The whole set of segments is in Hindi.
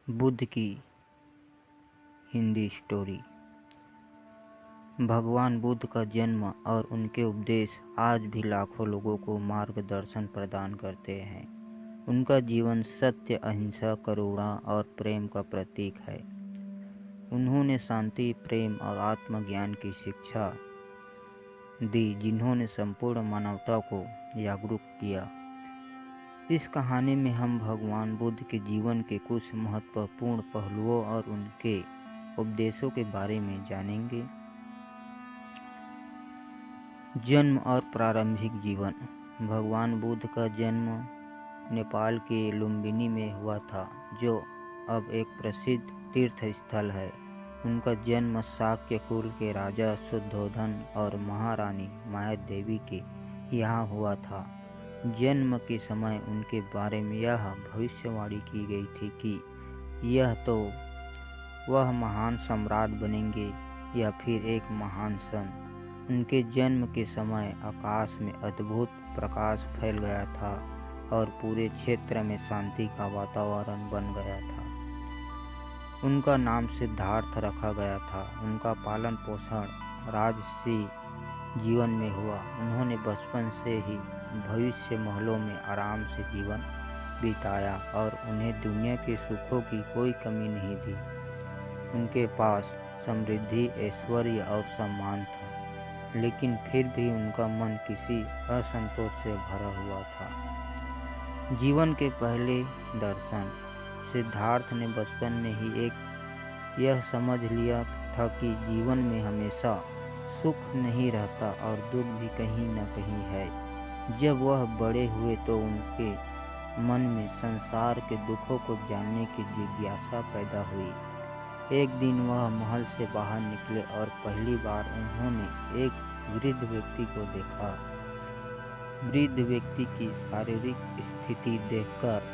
बुद्ध की हिंदी स्टोरी। भगवान बुद्ध का जन्म और उनके उपदेश आज भी लाखों लोगों को मार्गदर्शन प्रदान करते हैं। उनका जीवन सत्य, अहिंसा, करुणा और प्रेम का प्रतीक है। उन्होंने शांति, प्रेम और आत्मज्ञान की शिक्षा दी, जिन्होंने संपूर्ण मानवता को जागरूक किया। इस कहानी में हम भगवान बुद्ध के जीवन के कुछ महत्वपूर्ण पहलुओं और उनके उपदेशों के बारे में जानेंगे। जन्म और प्रारंभिक जीवन। भगवान बुद्ध का जन्म नेपाल के लुम्बिनी में हुआ था, जो अब एक प्रसिद्ध तीर्थ स्थल है। उनका जन्म शाक्य कुल के राजा शुद्धोधन और महारानी माया देवी के यहाँ हुआ था। जन्म के समय उनके बारे में यह भविष्यवाणी की गई थी कि यह तो वह महान सम्राट बनेंगे या फिर एक महान संत। उनके जन्म के समय आकाश में अद्भुत प्रकाश फैल गया था और पूरे क्षेत्र में शांति का वातावरण बन गया था। उनका नाम सिद्धार्थ रखा गया था। उनका पालन पोषण राजसी जीवन में हुआ। उन्होंने बचपन से ही भविष्य महलों में आराम से जीवन बिताया और उन्हें दुनिया के सुखों की कोई कमी नहीं थी। उनके पास समृद्धि, ऐश्वर्य और सम्मान था, लेकिन फिर भी उनका मन किसी असंतोष से भरा हुआ था। जीवन के पहले दर्शन। सिद्धार्थ ने बचपन में ही यह समझ लिया था कि जीवन में हमेशा सुख नहीं रहता और दुख भी कहीं न कहीं है। जब वह बड़े हुए तो उनके मन में संसार के दुखों को जानने की जिज्ञासा पैदा हुई। एक दिन वह महल से बाहर निकले और पहली बार उन्होंने एक वृद्ध व्यक्ति को देखा। वृद्ध व्यक्ति की शारीरिक स्थिति देखकर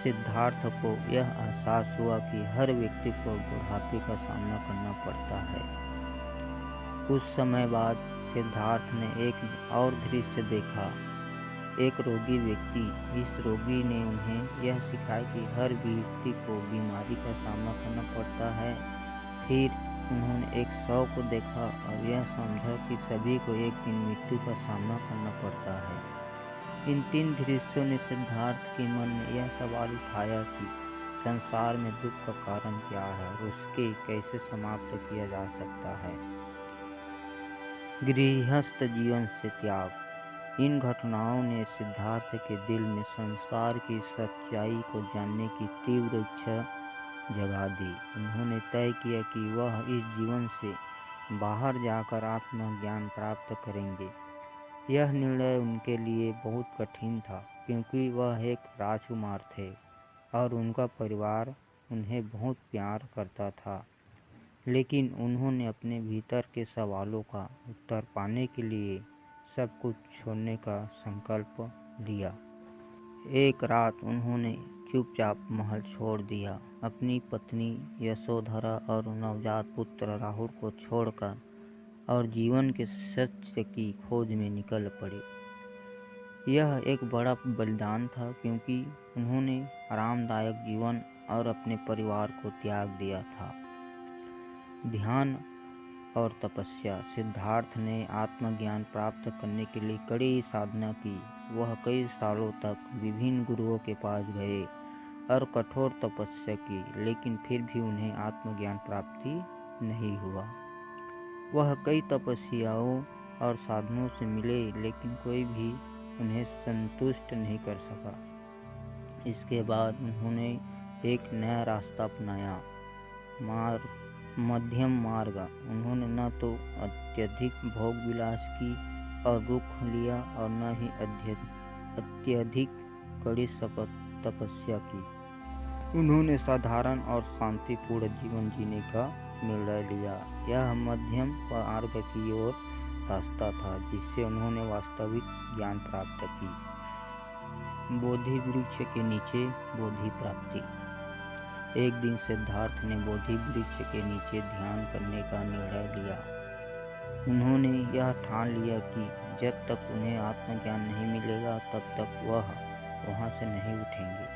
सिद्धार्थ को यह एहसास हुआ कि हर व्यक्ति को बुढ़ापे का सामना करना पड़ता है। कुछ समय बाद सिद्धार्थ ने एक और दृश्य देखा, एक रोगी व्यक्ति। इस रोगी ने उन्हें यह सिखाया कि हर व्यक्ति को बीमारी का सामना करना पड़ता है। फिर उन्होंने एक शव को देखा और यह समझा कि सभी को एक दिन मृत्यु का सामना करना पड़ता है। इन तीन दृश्यों ने सिद्धार्थ के मन में यह सवाल उठाया कि संसार में दुख का कारण क्या है और उसके कैसे समाप्त किया जा सकता है। गृहस्थ जीवन से त्याग। इन घटनाओं ने सिद्धार्थ के दिल में संसार की सच्चाई को जानने की तीव्र इच्छा जगा दी। उन्होंने तय किया कि वह इस जीवन से बाहर जाकर आत्मज्ञान प्राप्त करेंगे। यह निर्णय उनके लिए बहुत कठिन था, क्योंकि वह एक राजकुमार थे और उनका परिवार उन्हें बहुत प्यार करता था। लेकिन उन्होंने अपने भीतर के सवालों का उत्तर पाने के लिए सब कुछ छोड़ने का संकल्प लिया। एक रात उन्होंने चुपचाप महल छोड़ दिया। अपनी पत्नी यशोधरा और नवजात पुत्र राहुल को छोड़कर और जीवन के सत्य की खोज में निकल पड़े। यह एक बड़ा बलिदान था, क्योंकि उन्होंने आरामदायक जीवन और अपने परिवार को त्याग दिया था। ध्यान और तपस्या। सिद्धार्थ ने आत्मज्ञान प्राप्त करने के लिए कड़ी साधना की। वह कई सालों तक विभिन्न गुरुओं के पास गए और कठोर तपस्या की, लेकिन फिर भी उन्हें आत्मज्ञान प्राप्ति नहीं हुआ। वह कई तपस्याओं और साधनों से मिले, लेकिन कोई भी उन्हें संतुष्ट नहीं कर सका। इसके बाद उन्होंने एक नया रास्ता अपनाया, मध्यम मार्ग। उन्होंने न तो अत्यधिक भोग विलास की और रुख लिया और न ही अत्यधिक कड़ी तपस्या की। उन्होंने साधारण और शांतिपूर्ण जीवन जीने का निर्णय लिया। यह मध्यम मार्ग की ओर रास्ता था, जिससे उन्होंने वास्तविक ज्ञान प्राप्त की। बोधि वृक्ष के नीचे बोधि प्राप्ति। एक दिन सिद्धार्थ ने बोधि वृक्ष के नीचे ध्यान करने का निर्णय लिया। उन्होंने यह ठान लिया कि जब तक उन्हें आत्मज्ञान नहीं मिलेगा, तब तक वह वहां से नहीं उठेंगे।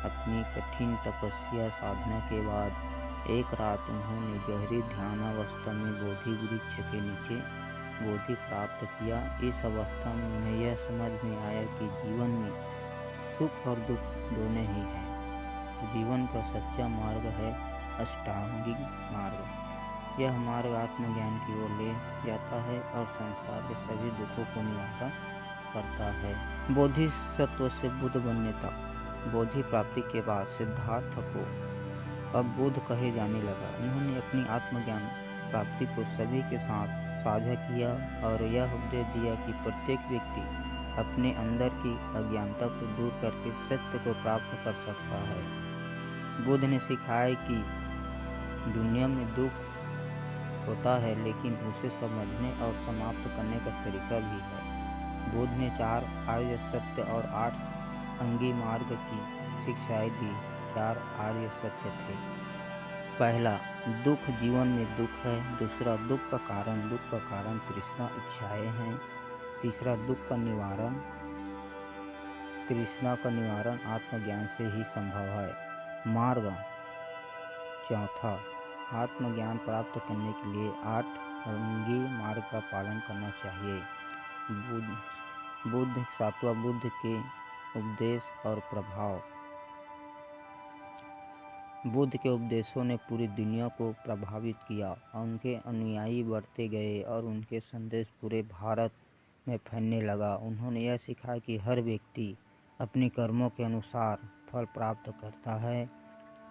अपनी कठिन तपस्या साधना के बाद एक रात उन्होंने गहरी ध्यानावस्था में बोधि वृक्ष के नीचे बोधि प्राप्त किया। इस अवस्था में उन्हें यह समझ में आया कि जीवन में सुख और दुख दोनों ही हैं। जीवन का सच्चा मार्ग है अष्टांगिक मार्ग। यह मार्ग आत्मज्ञान की ओर ले जाता है और संसार के सभी दुखों को निवारण करता है। बोधिसत्व से बुद्ध बनने तक। बोधि प्राप्ति के बाद सिद्धार्थ को अब बुद्ध कहे जाने लगा। उन्होंने अपनी आत्मज्ञान प्राप्ति को सभी के साथ साझा किया और यह उपदेश दिया कि प्रत्येक व्यक्ति अपने अंदर की अज्ञानता को दूर करके सत्य को प्राप्त कर सकता है। बुद्ध ने सिखाया कि दुनिया में दुख होता है, लेकिन उसे समझने और समाप्त करने का तरीका भी है। बुद्ध ने 4 आर्य सत्य और 8 अंगी मार्ग की शिक्षाएं दी। 4 आर्य सत्य थे। पहला, दुख जीवन में दुख है। दूसरा, दुख का कारण तृष्णा इच्छाएं हैं। तीसरा, दुख का निवारण तृष्णा का निवारण आत्मज्ञान से ही संभव है। मार्ग। चौथा, आत्मज्ञान प्राप्त करने के लिए 8 अंगी मार्ग का पालन करना चाहिए। सातवां, बुद्ध के उपदेश और प्रभाव। बुद्ध के उपदेशों ने पूरी दुनिया को प्रभावित किया। उनके अनुयायी बढ़ते गए और उनके संदेश पूरे भारत में फैलने लगा। उन्होंने यह सिखाया कि हर व्यक्ति अपने कर्मों के अनुसार फल प्राप्त करता है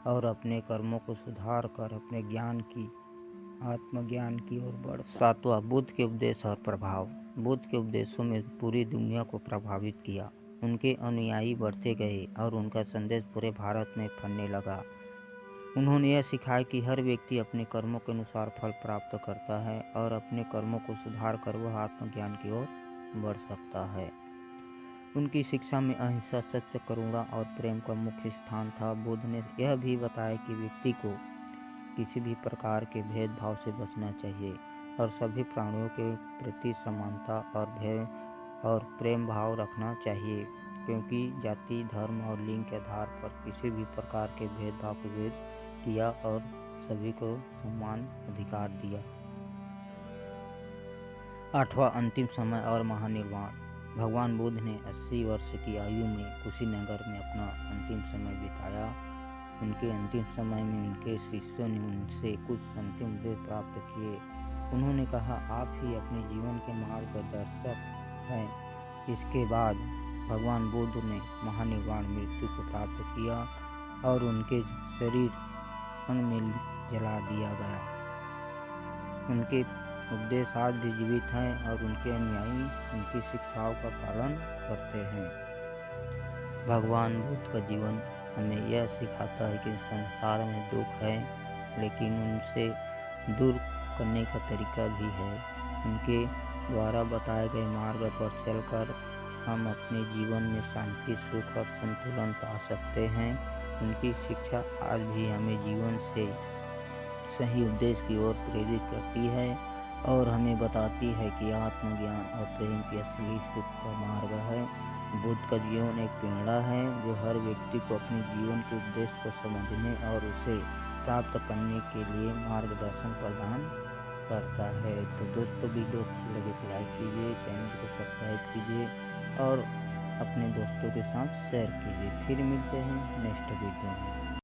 और अपने कर्मों को सुधार कर अपने आत्मज्ञान की ओर बढ़। सातवां, बुद्ध के उपदेश और प्रभाव। बुद्ध के उपदेशों में पूरी दुनिया को प्रभावित किया। उनके अनुयायी बढ़ते गए और उनका संदेश पूरे भारत में फैलने लगा। उन्होंने यह सिखाया कि हर व्यक्ति अपने कर्मों के अनुसार फल प्राप्त करता है और अपने कर्मों को सुधार कर वह आत्मज्ञान की ओर बढ़ सकता है। उनकी शिक्षा में अहिंसा, सत्य, करुणा और प्रेम का मुख्य स्थान था। बुद्ध ने यह भी बताया कि व्यक्ति को किसी भी प्रकार के भेदभाव से बचना चाहिए और सभी प्राणियों के प्रति समानता और प्रेम भाव रखना चाहिए, क्योंकि जाति, धर्म और लिंग के आधार पर किसी भी प्रकार के भेदभाव को विरोध किया और सभी को समान अधिकार दिया। 8वां, अंतिम समय और महानिर्वाण। भगवान बुद्ध ने 80 वर्ष की आयु में कुशीनगर में अपना अंतिम समय बिताया। उनके अंतिम समय में उनके शिष्यों ने उनसे कुछ अंतिम उपदेश प्राप्त किए। उन्होंने कहा, आप ही अपने जीवन के मार्गदर्शक हैं। इसके बाद भगवान बुद्ध ने महानिर्वाण मृत्यु को प्राप्त किया और उनके शरीर अंग में जला दिया गया। उनके उपदेश आज भी जीवित हैं और उनके अनुयायी उनकी शिक्षाओं का पालन करते हैं। भगवान बुद्ध का जीवन हमें यह सिखाता है कि संसार में दुख है, लेकिन उनसे दूर करने का तरीका भी है। उनके द्वारा बताए गए मार्ग पर चलकर हम अपने जीवन में शांति, सुख और संतुलन पा सकते हैं। उनकी शिक्षा आज भी हमें जीवन से सही उद्देश्य की ओर प्रेरित करती है और हमें बताती है कि आत्मज्ञान और प्रेम की असली सुख का मार्ग है। बुद्ध का जीवन एक प्रेरणा है जो हर व्यक्ति को अपने जीवन के उद्देश्य को समझने और उसे प्राप्त करने के लिए मार्गदर्शन प्रदान करता है। तो दोस्तों, वीडियो अच्छी लगे तो लाइक कीजिए, चैनल को सब्सक्राइब कीजिए और अपने दोस्तों के साथ शेयर कीजिए। फिर मिलते हैं नेक्स्ट वीडियो में।